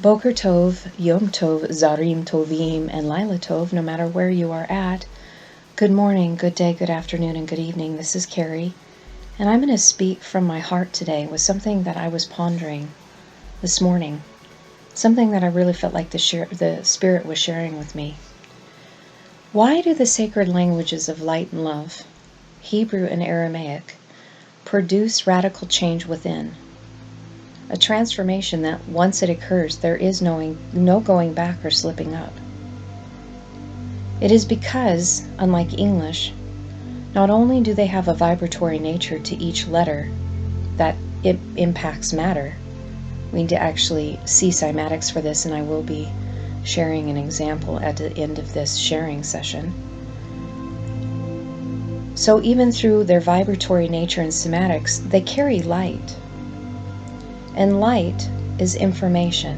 Boker Tov, Yom Tov, Zarim Tovim, and Laila Tov, no matter where you are at. Good morning, good day, good afternoon, and good evening. This is Carrie, and I'm going to speak from my heart today with something that I was pondering this morning, something that I really felt like the Spirit was sharing with me. Why do the sacred languages of light and love, Hebrew and Aramaic, produce radical change within? A transformation that, once it occurs, there is no going back or slipping up. It is because, unlike English, not only do they have a vibratory nature to each letter that it impacts matter. We need to actually see cymatics for this, and I will be sharing an example at the end of this sharing session. So even through their vibratory nature and cymatics, they carry light. And light is information.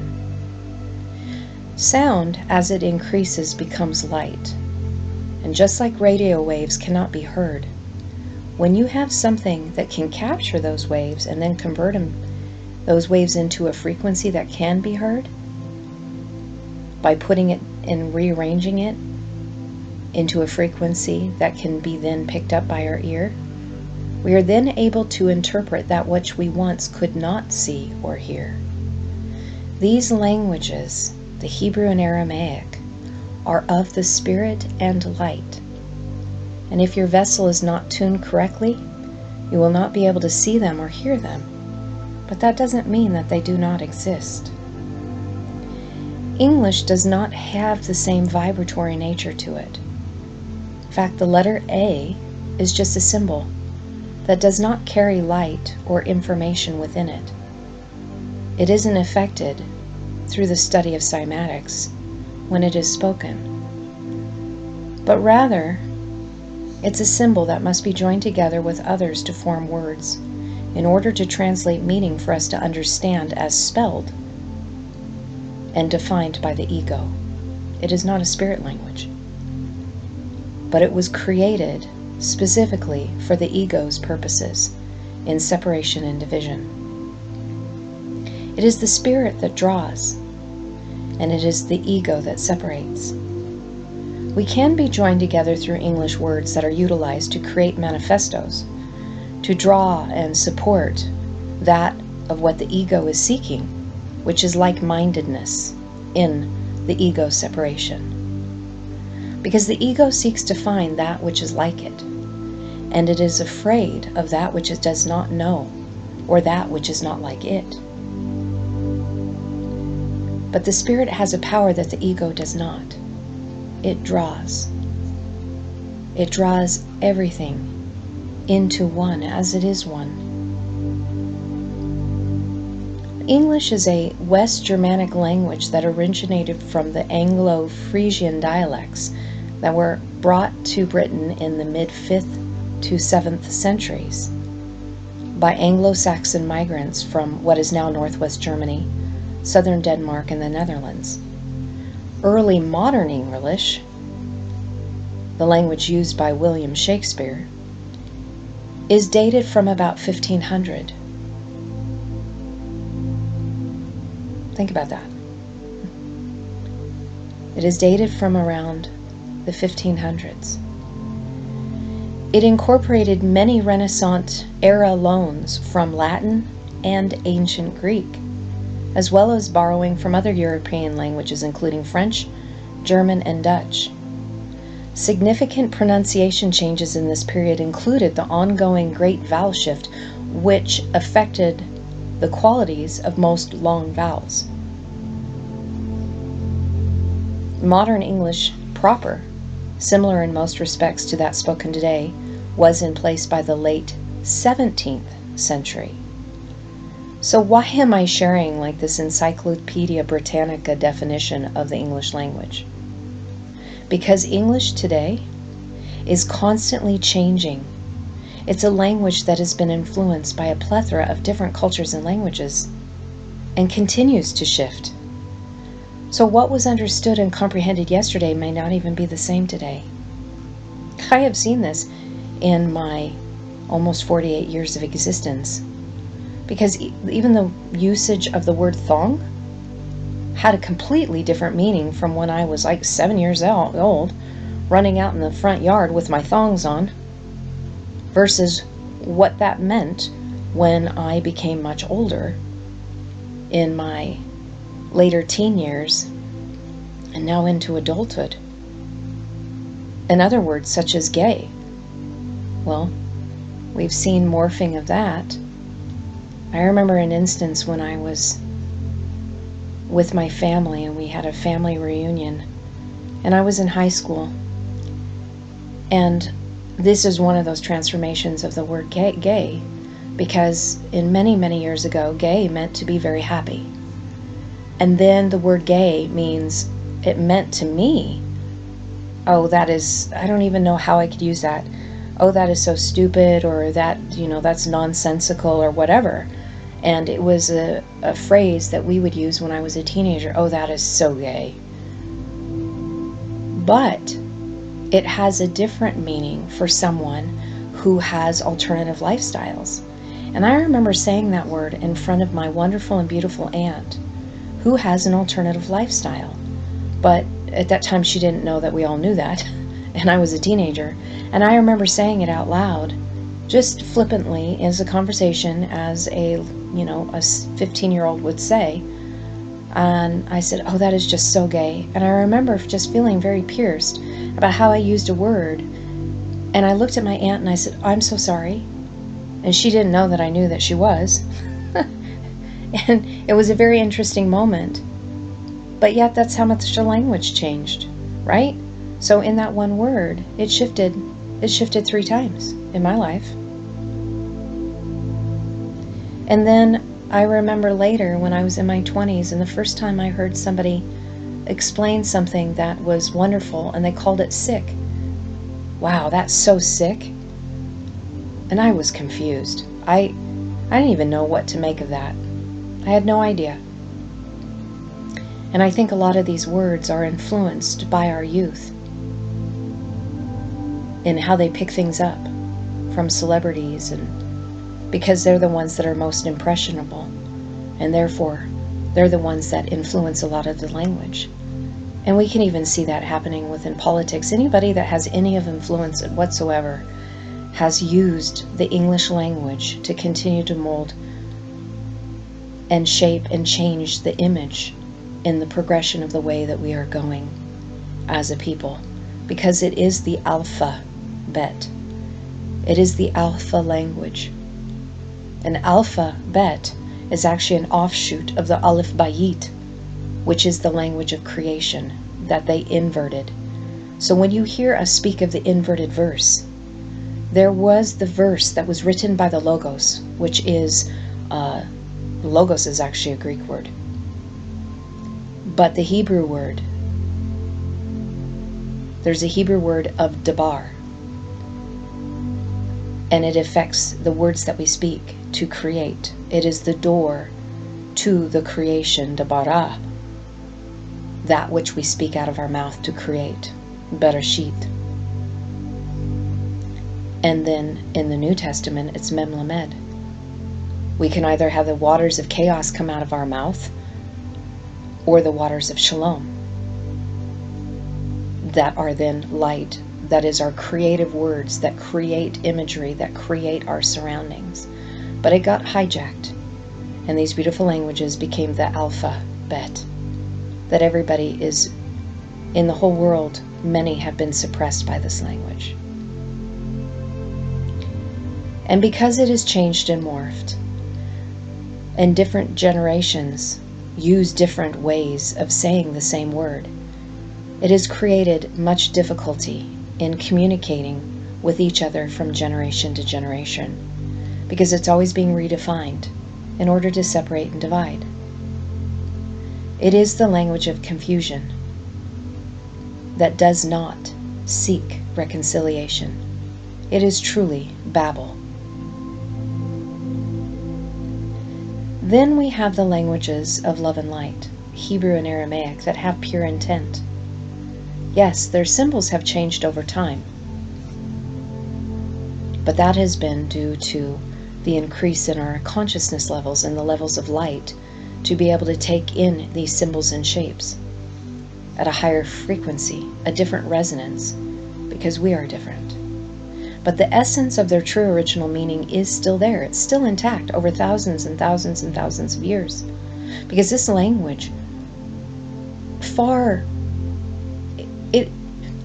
Sound, as it increases, becomes light. And just like radio waves cannot be heard, when you have something that can capture those waves and then convert those waves into a frequency that can be heard, by putting it and rearranging it into a frequency that can be then picked up by our ear, we are then able to interpret that which we once could not see or hear. These languages, the Hebrew and Aramaic, are of the spirit and light. And if your vessel is not tuned correctly, you will not be able to see them or hear them. But that doesn't mean that they do not exist. English does not have the same vibratory nature to it. In fact, the letter A is just a symbol that does not carry light or information within it. It isn't affected through the study of cymatics when it is spoken, but rather it's a symbol that must be joined together with others to form words in order to translate meaning for us to understand as spelled and defined by the ego. It is not a spirit language, but it was created specifically for the ego's purposes in separation and division. It is the spirit that draws, and it is the ego that separates. We can be joined together through English words that are utilized to create manifestos, to draw and support that of what the ego is seeking, which is like-mindedness in the ego separation. Because the ego seeks to find that which is like it, and it is afraid of that which it does not know, or that which is not like it. But the spirit has a power that the ego does not. It draws. It draws everything into one as it is one. English is a West Germanic language that originated from the Anglo-Frisian dialects that were brought to Britain in the mid-5th to 7th centuries by Anglo-Saxon migrants from what is now northwest Germany, southern Denmark, and the Netherlands. Early modern English, the language used by William Shakespeare, is dated from about 1500. Think about that. It is dated from around the 1500s. It incorporated many Renaissance era loans from Latin and ancient Greek, as well as borrowing from other European languages including French, German, and Dutch. Significant pronunciation changes in this period included the ongoing Great Vowel Shift, which affected the qualities of most long vowels. Modern English proper, similar in most respects to that spoken today, was in place by the late 17th century. So why am I sharing like this Encyclopedia Britannica definition of the English language? Because English today is constantly changing. It's a language that has been influenced by a plethora of different cultures and languages and continues to shift. So what was understood and comprehended yesterday may not even be the same today. I have seen this in my almost 48 years of existence, because even the usage of the word thong had a completely different meaning from when I was like 7 years old, running out in the front yard with my thongs on, versus what that meant when I became much older in my later teen years and now into adulthood. In other words, such as gay. Well, we've seen morphing of that. I remember an instance when I was with my family and we had a family reunion, and I was in high school, and this is one of those transformations of the word gay, because in many years ago, gay meant to be very happy. And then the word gay it meant to me, oh, that is, I don't even know how I could use that. Oh, that is so stupid, or that, that's nonsensical, or whatever. And it was a phrase that we would use when I was a teenager. Oh, that is so gay. But it has a different meaning for someone who has alternative lifestyles. And I remember saying that word in front of my wonderful and beautiful aunt, who has an alternative lifestyle. But at that time, she didn't know that we all knew that, and I was a teenager. And I remember saying it out loud, just flippantly, as a conversation, as a 15-year-old would say. And I said, oh, that is just so gay. And I remember just feeling very pierced about how I used a word. And I looked at my aunt and I said, I'm so sorry. And she didn't know that I knew that she was. And it was a very interesting moment. But yet that's how much the language changed, right? So in that one word, it shifted 3 times in my life. And then I remember later when I was in my 20s, and the first time I heard somebody explain something that was wonderful, and they called it sick. Wow, that's so sick. And I was confused. I didn't even know what to make of that. I had no idea. And I think a lot of these words are influenced by our youth in how they pick things up from celebrities, and because they're the ones that are most impressionable, and therefore they're the ones that influence a lot of the language. And we can even see that happening within politics. Anybody that has any of influence whatsoever has used the English language to continue to mold and shape and change the image in the progression of the way that we are going as a people, because it is the alphabet. It is the alpha language. An alphabet is actually an offshoot of the Aleph Bayit, which is the language of creation that they inverted. So when you hear us speak of the inverted verse, there was the verse that was written by the Logos, which is, Logos is actually a Greek word. But the Hebrew word, there's a Hebrew word of dabar, and it affects the words that we speak to create. It is the door to the creation, dabara, that which we speak out of our mouth to create, bereshit. And then in the New Testament, it's mem lamed. We can either have the waters of chaos come out of our mouth, or the waters of shalom, that are then light, that is our creative words that create imagery, that create our surroundings. But it got hijacked, and these beautiful languages became the alphabet, that everybody is, in the whole world, many have been suppressed by this language. And because it has changed and morphed, and different generations use different ways of saying the same word, it has created much difficulty in communicating with each other from generation to generation, because it's always being redefined in order to separate and divide. It is the language of confusion that does not seek reconciliation. It is truly Babel. Then we have the languages of love and light, Hebrew and Aramaic, that have pure intent. Yes, their symbols have changed over time, but that has been due to the increase in our consciousness levels and the levels of light to be able to take in these symbols and shapes at a higher frequency, a different resonance, because we are different. But the essence of their true original meaning is still there. It's still intact over thousands and thousands and thousands of years. Because this language,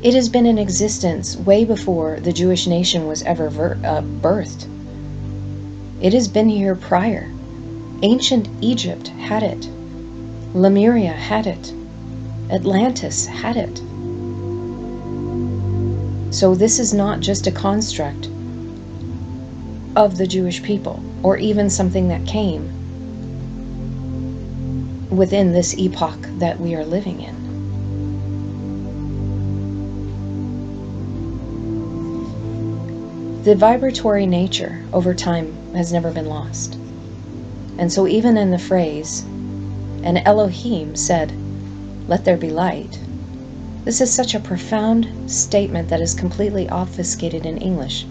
it has been in existence way before the Jewish nation was ever birthed. It has been here prior. Ancient Egypt had it. Lemuria had it. Atlantis had it. So this is not just a construct of the Jewish people, or even something that came within this epoch that we are living in. The vibratory nature over time has never been lost. And so even in the phrase, and Elohim said, "Let there be light," this is such a profound statement that is completely obfuscated in English,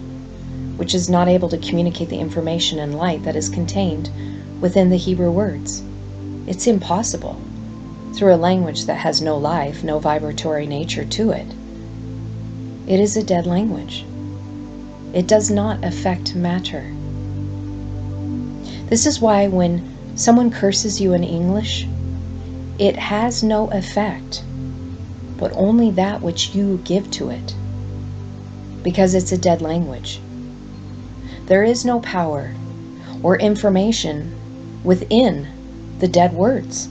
which is not able to communicate the information and light that is contained within the Hebrew words. It's impossible through a language that has no life, no vibratory nature to it. It is a dead language. It does not affect matter. This is why when someone curses you in English, it has no effect, but only that which you give to it, because it's a dead language. There is no power or information within the dead words.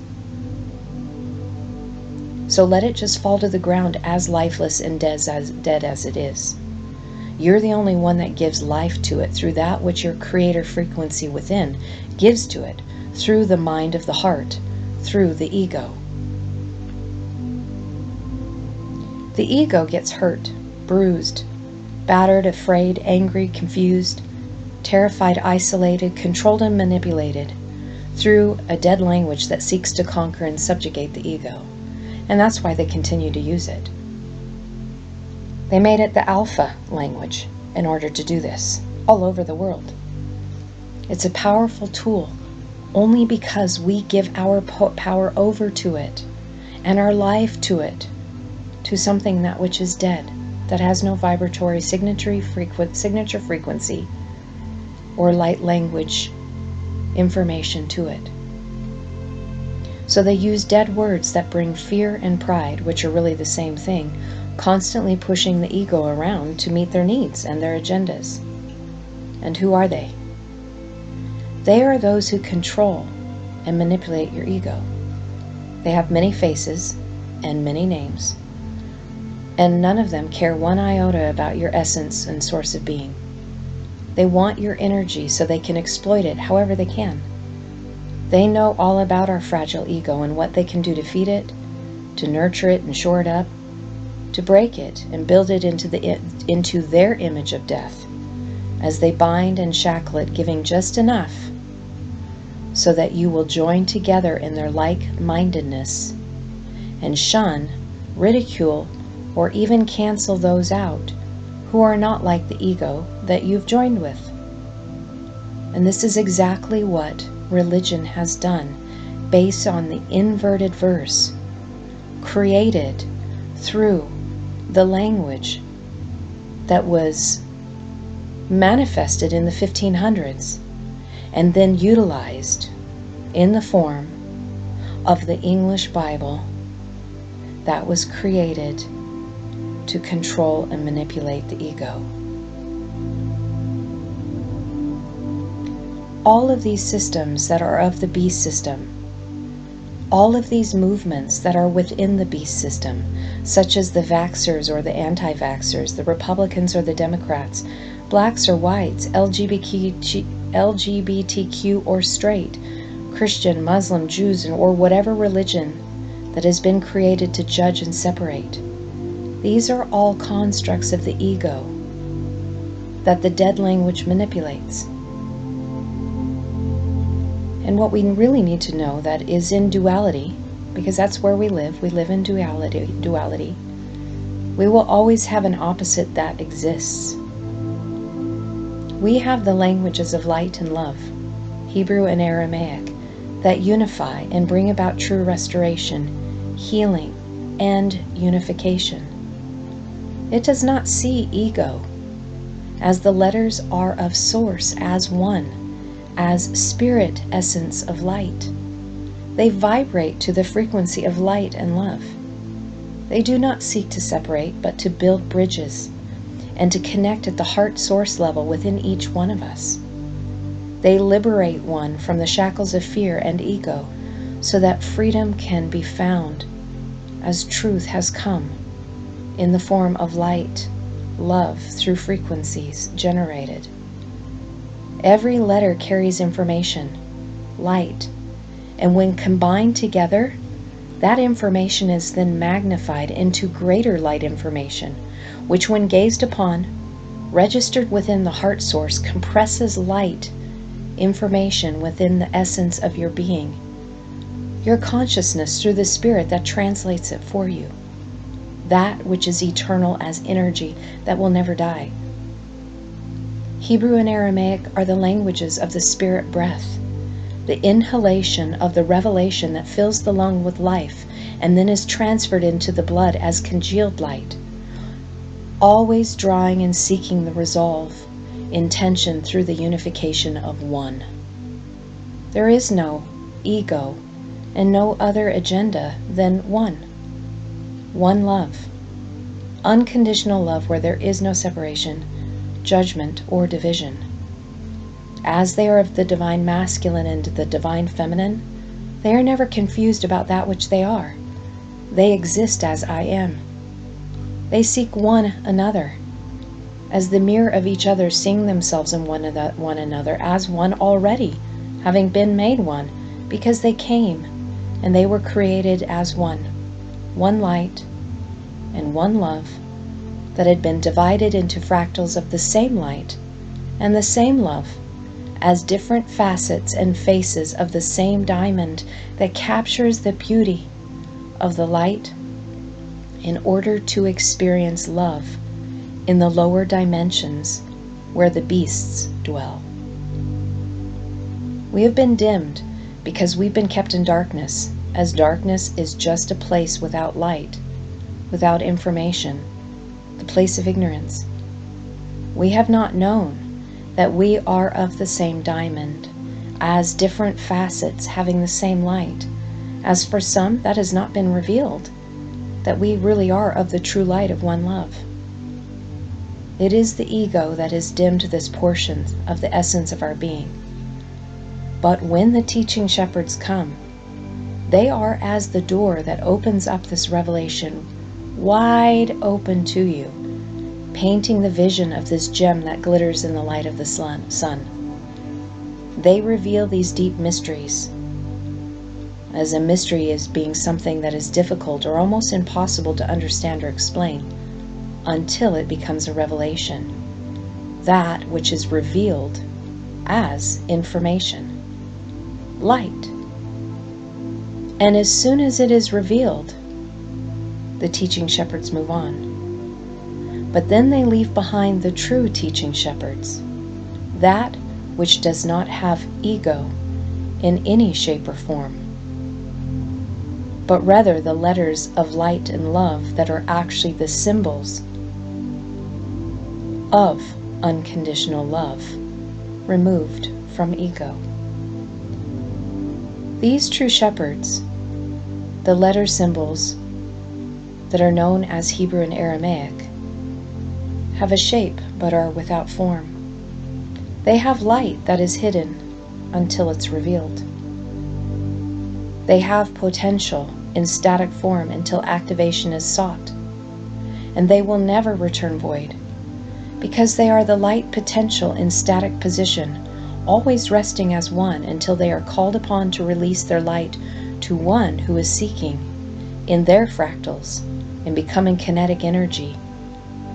So let it just fall to the ground as lifeless and dead as it is. You're the only one that gives life to it through that which your creator frequency within gives to it, through the mind of the heart, through the ego. The ego gets hurt, bruised, battered, afraid, angry, confused, terrified, isolated, controlled, and manipulated through a dead language that seeks to conquer and subjugate the ego. And that's why they continue to use it. They made it the alpha language in order to do this all over the world. It's a powerful tool only because we give our power over to it and our life to it, to something that which is dead, that has no vibratory signature frequency or light language information to it. So they use dead words that bring fear and pride, which are really the same thing, constantly pushing the ego around to meet their needs and their agendas. And who are they? They are those who control and manipulate your ego. They have many faces and many names, and none of them care one iota about your essence and source of being. They want your energy so they can exploit it however they can. They know all about our fragile ego and what they can do to feed it, to nurture it and shore it up, to break it and build it into their image of death, as they bind and shackle it, giving just enough so that you will join together in their like-mindedness and shun, ridicule, or even cancel those out who are not like the ego that you've joined with. And this is exactly what religion has done, based on the inverted verse created through the language that was manifested in the 1500s and then utilized in the form of the English Bible that was created to control and manipulate the ego. All of these systems that are of the beast system, all of these movements that are within the beast system, such as the vaxxers or the anti-vaxxers, the Republicans or the Democrats, blacks or whites, LGBTQ or straight, Christian, Muslim, Jews, or whatever religion that has been created to judge and separate. These are all constructs of the ego that the dead language manipulates. And what we really need to know that is in duality, because that's where we live in duality, we will always have an opposite that exists. We have the languages of light and love, Hebrew and Aramaic, that unify and bring about true restoration, healing, and unification. It does not see ego, as the letters are of source as one, as spirit essence of light. They vibrate to the frequency of light and love. They do not seek to separate, but to build bridges and to connect at the heart source level within each one of us. They liberate one from the shackles of fear and ego so that freedom can be found as truth has come in the form of light, love through frequencies generated. Every letter carries information, light, and when combined together, that information is then magnified into greater light information, which when gazed upon, registered within the heart source, compresses light information within the essence of your being, your consciousness through the spirit that translates it for you, that which is eternal as energy that will never die. Hebrew and Aramaic are the languages of the spirit breath, the inhalation of the revelation that fills the lung with life and then is transferred into the blood as congealed light, always drawing and seeking the resolve, intention through the unification of one. There is no ego and no other agenda than one love, unconditional love where there is no separation, judgment, or division. As they are of the divine masculine and the divine feminine, they are never confused about that which they are. They exist as I am. They seek one another, as the mirror of each other, seeing themselves in one another as one already, having been made one, because they came and they were created as one light and one love that had been divided into fractals of the same light and the same love, as different facets and faces of the same diamond that captures the beauty of the light in order to experience love in the lower dimensions where the beasts dwell. We have been dimmed because we've been kept in darkness, as darkness is just a place without light, without information, the place of ignorance. We have not known that we are of the same diamond, as different facets having the same light, as for some that has not been revealed, that we really are of the true light of one love. It is the ego that has dimmed this portion of the essence of our being. But when the teaching shepherds come, they are as the door that opens up this revelation wide open to you, painting the vision of this gem that glitters in the light of the sun. They reveal these deep mysteries, as a mystery is being something that is difficult or almost impossible to understand or explain, until it becomes a revelation, that which is revealed as information, light. And as soon as it is revealed, the teaching shepherds move on. But then they leave behind the true teaching shepherds, that which does not have ego in any shape or form, but rather the letters of light and love that are actually the symbols of unconditional love, removed from ego. These true shepherds, the letter symbols that are known as Hebrew and Aramaic, have a shape but are without form. They have light that is hidden until it's revealed. They have potential in static form until activation is sought, and they will never return void, because they are the light potential in static position, always resting as one until they are called upon to release their light to one who is seeking in their fractals and becoming kinetic energy,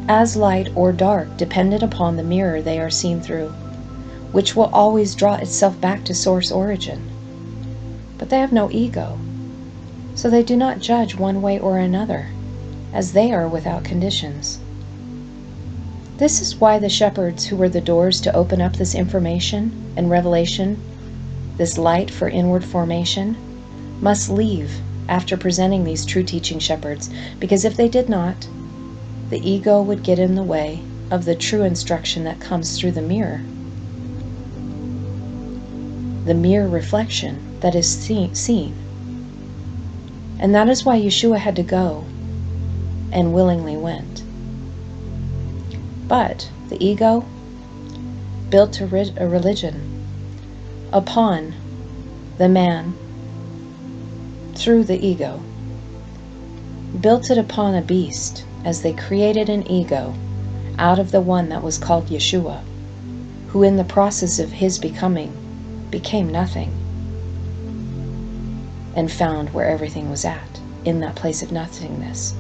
as light or dark dependent upon the mirror they are seen through, which will always draw itself back to source origin. But they have no ego, so they do not judge one way or another, as they are without conditions. This is why the shepherds, who were the doors to open up this information and revelation, this light for inward formation, must leave after presenting these true teaching shepherds, because if they did not, the ego would get in the way of the true instruction that comes through the mirror reflection that is seen. And that is why Yeshua had to go, and willingly went. But the ego built a religion upon the man through the ego, built it upon a beast, as they created an ego out of the one that was called Yeshua, who in the process of his becoming became nothing and found where everything was at, in that place of nothingness.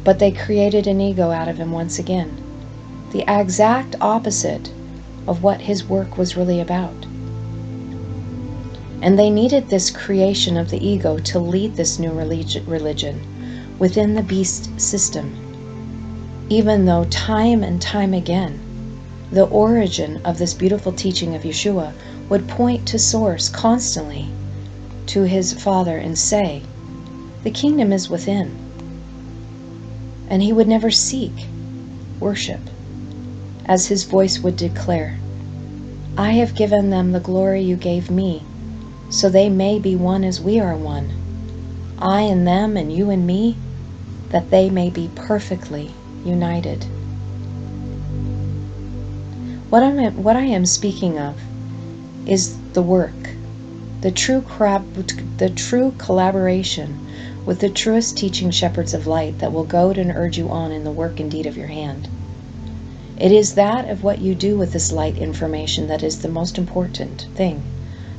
But they created an ego out of him once again, the exact opposite of what his work was really about. And they needed this creation of the ego to lead this new religion within the beast system, even though time and time again the origin of this beautiful teaching of Yeshua would point to source constantly, to his Father, and say, the kingdom is within. And he would never seek worship, as his voice would declare, I have given them the glory you gave me, so they may be one as we are one, I and them and you and me, that they may be perfectly united. What I am speaking of is the work, the true collaboration with the truest teaching shepherds of light that will goad and urge you on in the work and deed of your hand. It is that of what you do with this light information that is the most important thing,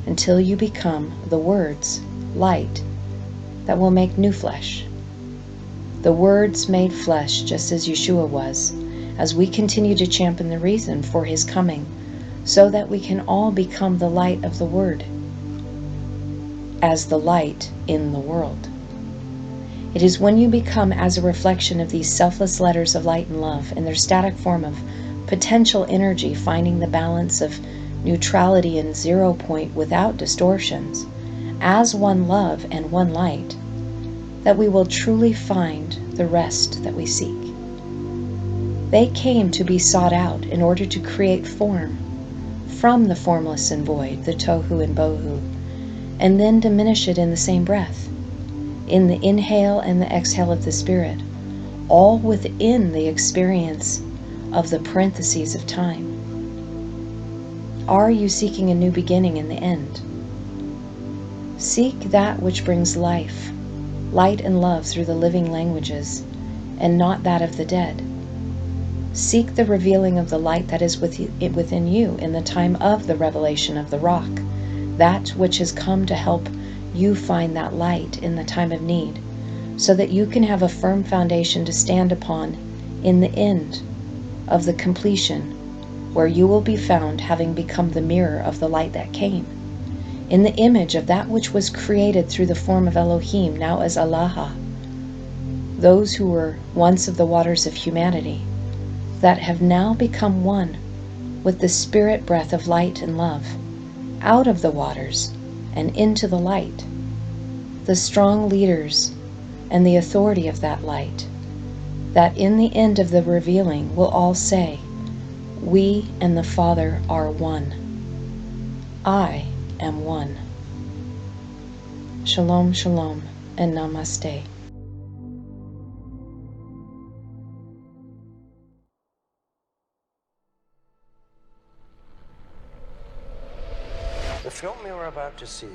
until you become the words, light, that will make new flesh. The words made flesh, just as Yeshua was, as we continue to champion the reason for his coming, so that we can all become the light of the Word, as the light in the world. It is when you become as a reflection of these selfless letters of light and love in their static form of potential energy, finding the balance of neutrality and 0 point without distortions, as one love and one light, that we will truly find the rest that we seek. They came to be sought out in order to create form from the formless and void, the tohu and bohu, and then diminish it in the same breath, in the inhale and the exhale of the Spirit, all within the experience of the parentheses of time. Are you seeking a new beginning in the end? Seek that which brings life, light and love through the living languages, and not that of the dead. Seek the revealing of the light that is within you in the time of the revelation of the rock, that which has come to help you find that light in the time of need, so that you can have a firm foundation to stand upon in the end of the completion, where you will be found having become the mirror of the light that came, in the image of that which was created through the form of Elohim, now as Allah, those who were once of the waters of humanity, that have now become one with the spirit breath of light and love, out of the waters and into the light, the strong leaders and the authority of that light, that in the end of the revealing will all say, we and the Father are one. I am one. Shalom, shalom, and namaste. The film you're about to see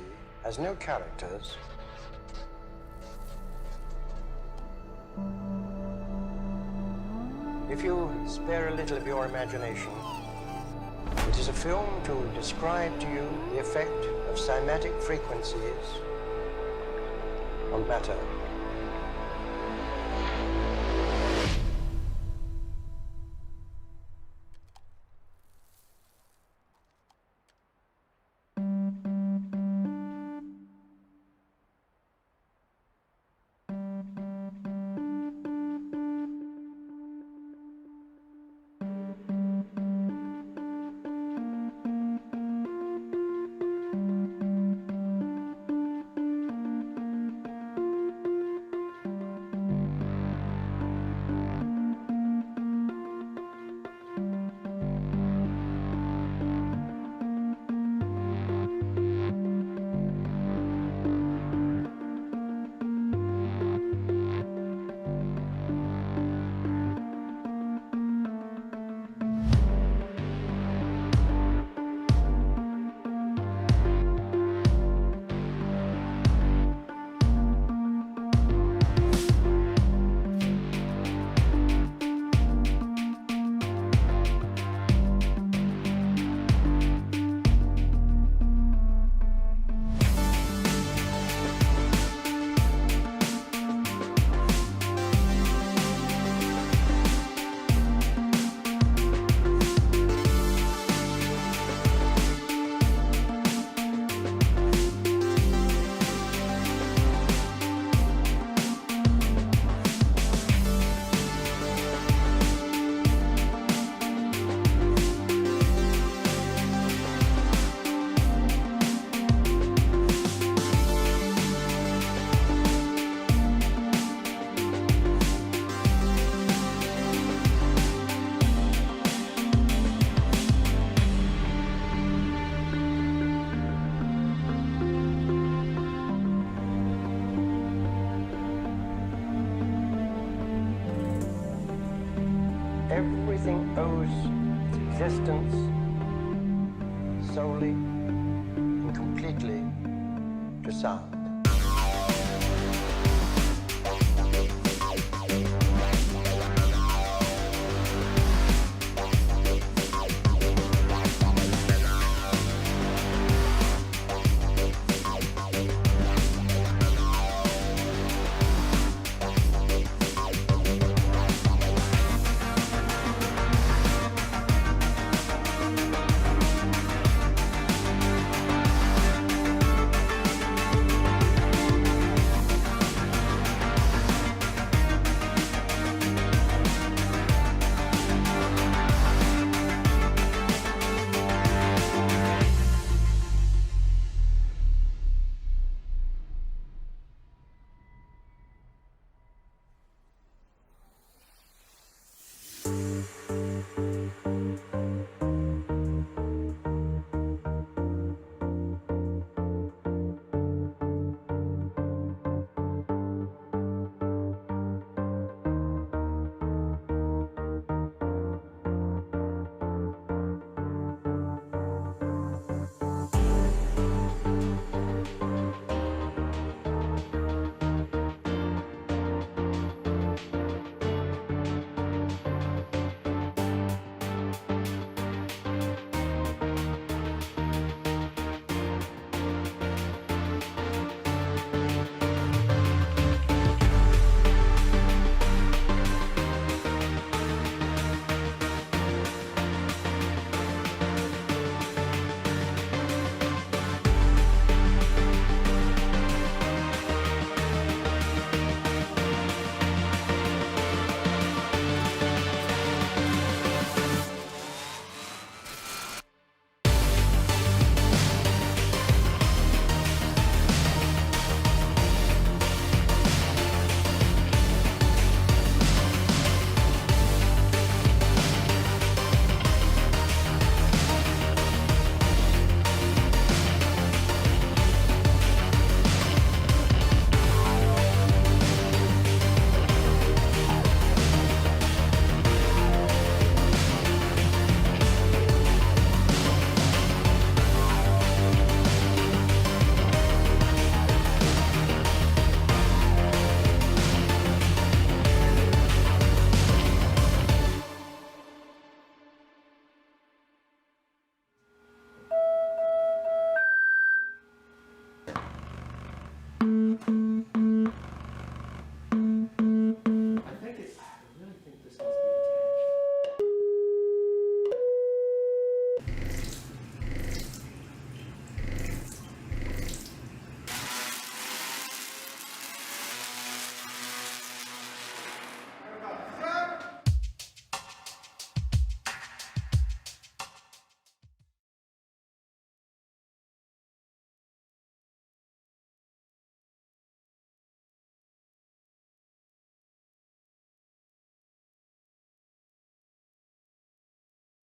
has no characters. If you spare a little of your imagination, it is a film to describe to you the effect of cymatic frequencies on matter. existence solely and completely to sound.